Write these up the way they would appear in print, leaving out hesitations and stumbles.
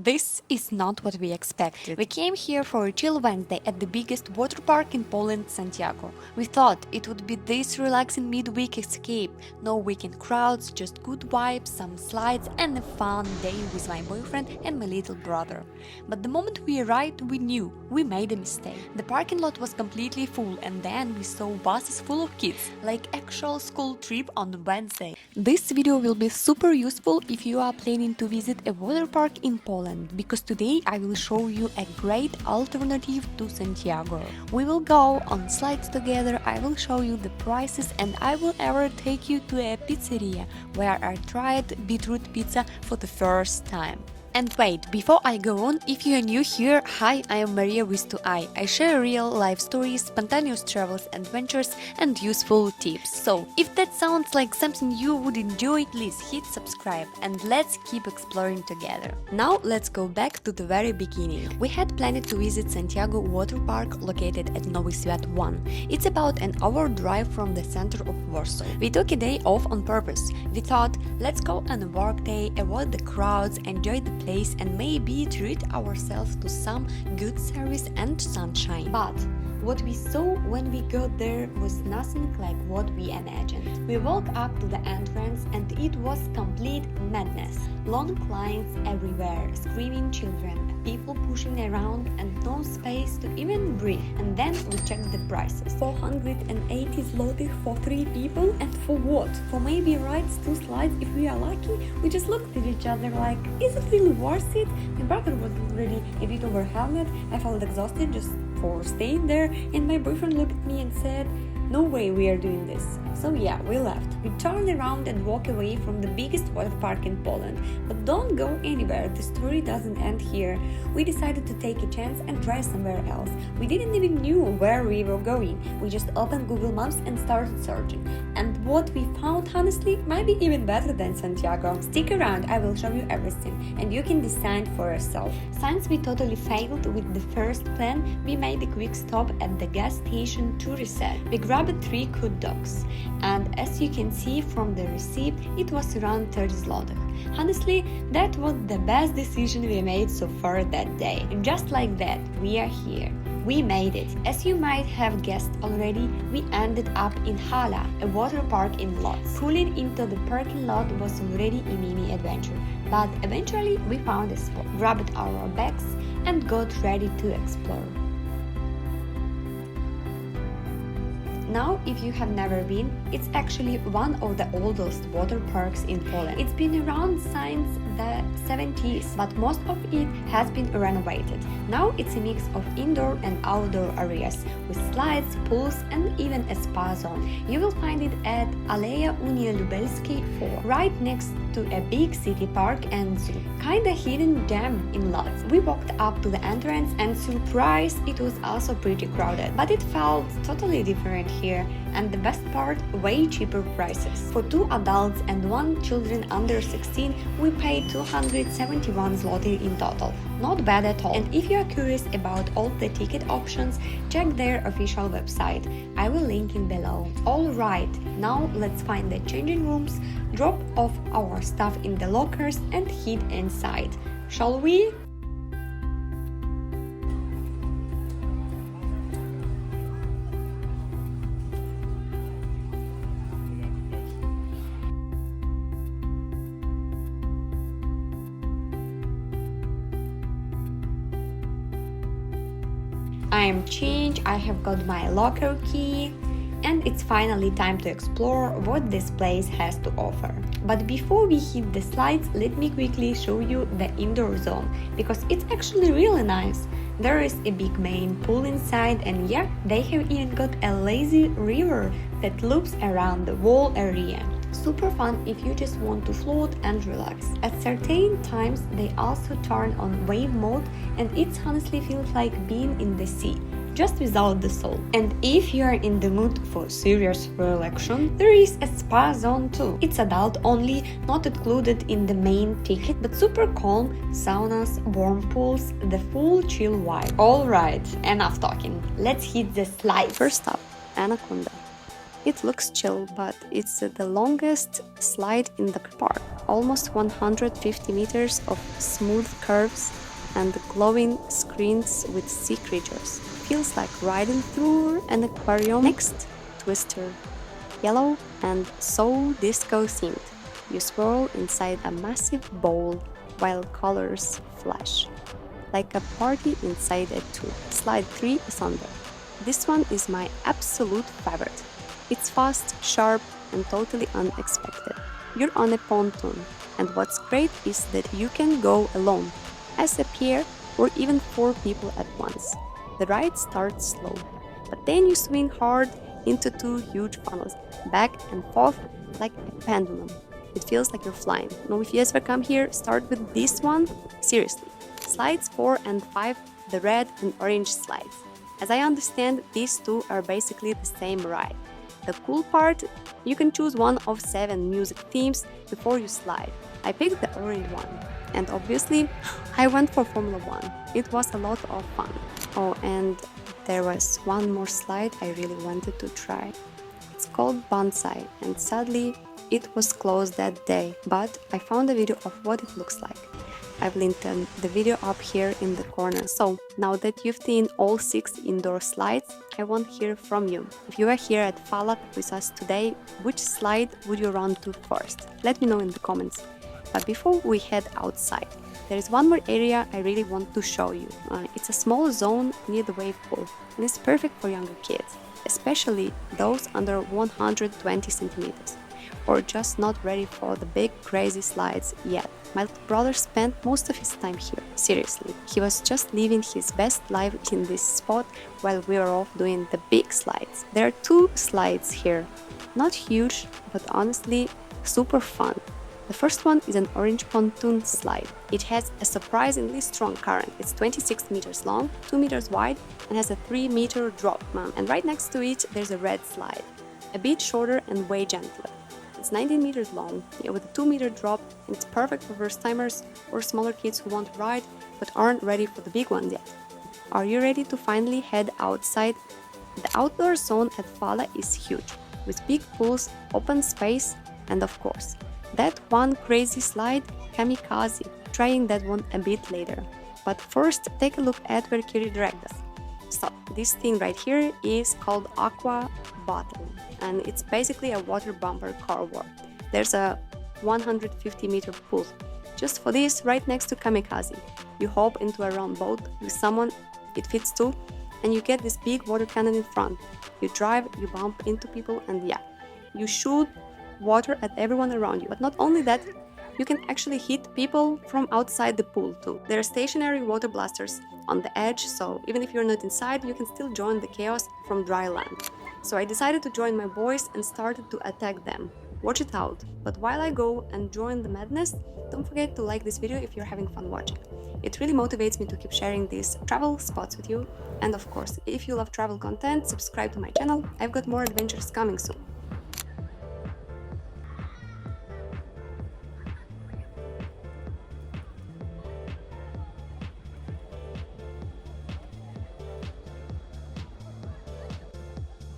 This is not what we expected. We came here for a chill Wednesday at the biggest water park in Poland, Santiago. We thought it would be this relaxing midweek escape. No weekend crowds, just good vibes, some slides and a fun day with my boyfriend and my little brother. But the moment we arrived, we knew we made a mistake. The parking lot was completely full and then we saw buses full of kids, like actual school trip on Wednesday. This video will be super useful if you are planning to visit a water park in Poland, because today I will show you a great alternative to Santiago. We will go on slides together, I will show you the prices and I will ever take you to a pizzeria where I tried beetroot pizza for the first time. And wait, before I go on, if you are new here, hi, I am Maria with 2i. I share real life stories, spontaneous travels, adventures and useful tips. So, if that sounds like something you would enjoy, please hit subscribe and let's keep exploring together. Now let's go back to the very beginning. We had planned to visit Suntago Waterpark located at Nowy Świat 1. It's about an hour drive from the center of Warsaw. We took a day off on purpose. We thought, let's go on a work day, avoid the crowds, enjoy the place and maybe treat ourselves to some good service and sunshine. But what we saw when we got there was nothing like what we imagined. We walked up to the entrance and it was complete madness. Long lines everywhere, screaming children, people pushing around and no space to even breathe. And then we checked the prices. 480 zlotys for 3 people, and for what? For maybe rides 2 slides if we are lucky? We just looked at each other like, is it really worth it? My brother was already a bit overwhelmed. I felt exhausted just for staying there, and my boyfriend looked at me and said, no way we are doing this. So yeah, we left. We turned around and walked away from the biggest water park in Poland. But don't go anywhere, the story doesn't end here. We decided to take a chance and try somewhere else. We didn't even knew where we were going. We just opened Google Maps and started searching. And what we found, honestly, might be even better than Santiago. Stick around, I will show you everything and you can decide for yourself. Since we totally failed with the first plan, we made a quick stop at the gas station to reset. We grabbed 3 hot dogs, and as you can see from the receipt, it was around 30 zlotys. Honestly, that was the best decision we made so far that day. And just like that, we are here. We made it. As you might have guessed already, we ended up in Fala, a water park in Lodz. Pulling into the parking lot was already a mini adventure, but eventually we found a spot, grabbed our bags and got ready to explore. Now, if you have never been, it's actually one of the oldest water parks in Poland. It's been around since the 70s, but most of it has been renovated. Now it's a mix of indoor and outdoor areas, with slides, pools and even a spa zone. You will find it at Aleja Unii Lubelskiej 4, right next to a big city park and zoo. Kinda hidden gem in Lodz. We walked up to the entrance and surprise, it was also pretty crowded, but it felt totally different here, and the best part, way cheaper prices. For 2 adults and 1 children under 16, we paid 271 zloty in total. Not bad at all. And if you are curious about all the ticket options, check their official website. I will link it below. Alright, now let's find the changing rooms, drop off our stuff in the lockers and head inside. Shall we? I am changed, I have got my locker key, and it's finally time to explore what this place has to offer. But before we hit the slides, let me quickly show you the indoor zone, because it's actually really nice. There is a big main pool inside, and yeah, they have even got a lazy river that loops around the whole area. Super fun if you just want to float and relax. At certain times they also turn on wave mode and it honestly feels like being in the sea, just without the soul. And if you are in the mood for serious relaxation, there is a spa zone too. It's adult only, not included in the main ticket, but super calm, saunas, warm pools, the full chill vibe. Alright, enough talking. Let's hit the slide. First up, Anaconda. It looks chill, but it's the longest slide in the park. Almost 150 meters of smooth curves and glowing screens with sea creatures. Feels like riding through an aquarium. Next, Twister. Yellow and so disco themed. You swirl inside a massive bowl while colors flash. Like a party inside a tube. Slide 3 is on there. This one is my absolute favorite. It's fast, sharp, and totally unexpected. You're on a pontoon, and what's great is that you can go alone, as a pair, or even 4 people at once. The ride starts slow, but then you swing hard into 2 huge funnels, back and forth like a pendulum. It feels like you're flying. Now, if you ever come here, start with this one. Seriously. Slides 4 and 5, the red and orange slides. As I understand, these 2 are basically the same ride. The cool part, you can choose one of 7 music themes before you slide. I picked the orange one, and obviously, I went for Formula 1. It was a lot of fun. Oh, and there was one more slide I really wanted to try. It's called Bonsai, and sadly, it was closed that day, but I found a video of what it looks like. I've linked the video up here in the corner. So, now that you've seen all 6 indoor slides, I want to hear from you. If you are here at Fala with us today, which slide would you run to first? Let me know in the comments. But before we head outside, there is one more area I really want to show you. It's a small zone near the wave pool, and it's perfect for younger kids, especially those under 120 centimeters, or just not ready for the big crazy slides yet. My brother spent most of his time here, seriously. He was just living his best life in this spot while we were off doing the big slides. There are 2 slides here, not huge, but honestly super fun. The first one is an orange pontoon slide. It has a surprisingly strong current. It's 26 meters long, 2 meters wide, and has a 3-meter drop. And right next to it, there's a red slide, a bit shorter and way gentler. It's 19 meters long, with a 2-meter drop, and it's perfect for first-timers or smaller kids who want to ride but aren't ready for the big ones yet. Are you ready to finally head outside? The outdoor zone at Fala is huge, with big pools, open space, and of course, that one crazy slide, Kamikaze. Trying that one a bit later. But first, take a look at where Kiri dragged us. So, this thing right here is called Aqua Bottle, and it's basically a water bumper car work. There's a 150-meter pool. Just for this, right next to Kamikaze. You hop into a round boat with someone, it fits too, and you get this big water cannon in front. You drive, you bump into people, and yeah, you shoot water at everyone around you. But not only that, you can actually hit people from outside the pool too. There are stationary water blasters on the edge, so even if you're not inside, you can still join the chaos from dry land. So I decided to join my boys and started to attack them. Watch it out. But while I go and join the madness, don't forget to like this video if you're having fun watching. It really motivates me to keep sharing these travel spots with you. And of course, if you love travel content, subscribe to my channel. I've got more adventures coming soon.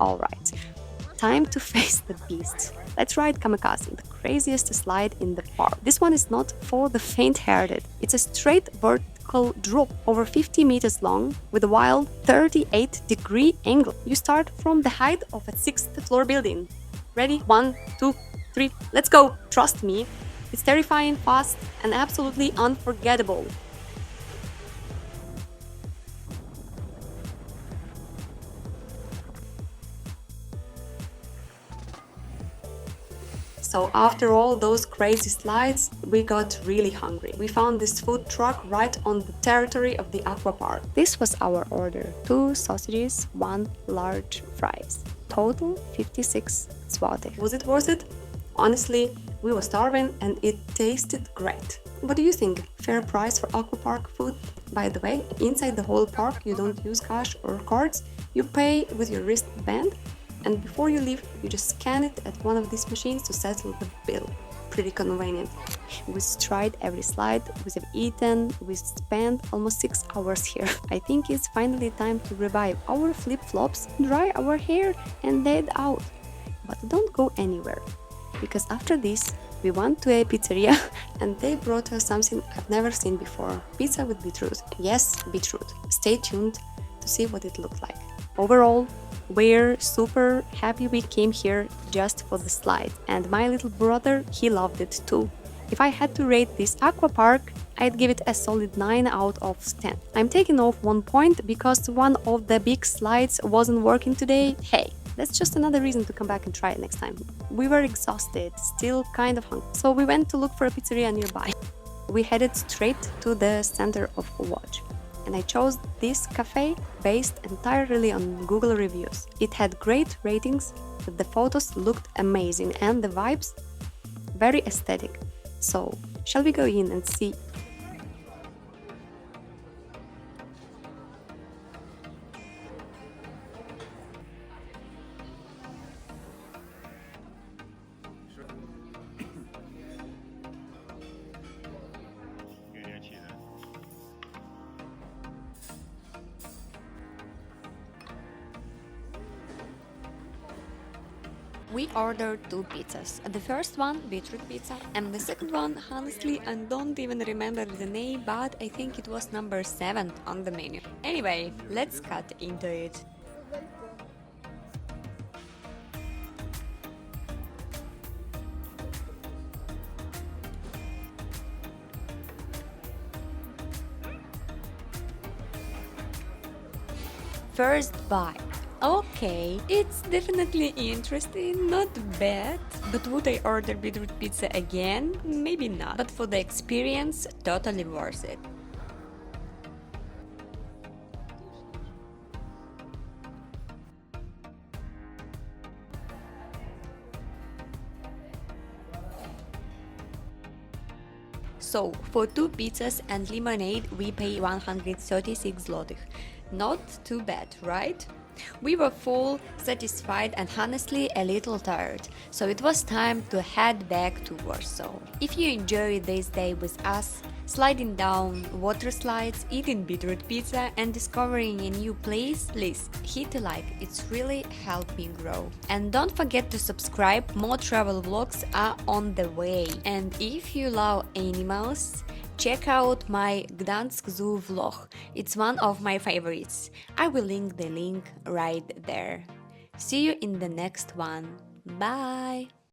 Alright, time to face the beast. Let's ride Kamikaze, the craziest slide in the park. This one is not for the faint-hearted. It's a straight vertical drop over 50 meters long with a wild 38-degree angle. You start from the height of a 6th floor building. Ready? 1, 2, 3, let's go! Trust me, it's terrifying, fast, and absolutely unforgettable. So after all those crazy slides, we got really hungry. We found this food truck right on the territory of the Aquapark. This was our order: 2 sausages, 1 large fries. Total 56 zloty. Was it worth it? Honestly, we were starving and it tasted great. What do you think? Fair price for Aquapark food? By the way, inside the whole park you don't use cash or cards, you pay with your wristband. And before you leave, you just scan it at one of these machines to settle the bill. Pretty convenient. We tried every slide, we have eaten, we spent almost 6 hours here. I think it's finally time to revive our flip-flops, dry our hair and head out. But don't go anywhere, because after this we went to a pizzeria and they brought us something I've never seen before. Pizza with beetroot. Yes, beetroot. Stay tuned to see what it looked like. Overall, we're super happy we came here just for the slide, and my little brother, he loved it too. If I had to rate this aquapark, I'd give it a solid 9 out of 10. I'm taking off 1 point because one of the big slides wasn't working today. Hey, that's just another reason to come back and try it next time. We were exhausted, still kind of hungry, so we went to look for a pizzeria nearby. We headed straight to the center of Łódź, and I chose this cafe based entirely on Google reviews. It had great ratings, the photos looked amazing, and the vibes very aesthetic. So, shall we go in and see? We ordered 2 pizzas. The first one, beetroot pizza, and the second one, honestly, I don't even remember the name, but I think it was number 7 on the menu. Anyway, let's cut into it. First bite. Okay, it's definitely interesting, not bad. But would I order beetroot pizza again? Maybe not. But for the experience, totally worth it. So, for 2 pizzas and lemonade, we pay 136 zlotych. Not too bad, right? We were full, satisfied, and honestly a little tired, so it was time to head back to Warsaw. If you enjoyed this day with us, sliding down water slides, eating beetroot pizza, and discovering a new place, please hit a like, it's really helped me grow. And don't forget to subscribe, more travel vlogs are on the way. And if you love animals, check out my Gdansk Zoo vlog, it's one of my favorites. I will link the link right there. See you in the next one. Bye!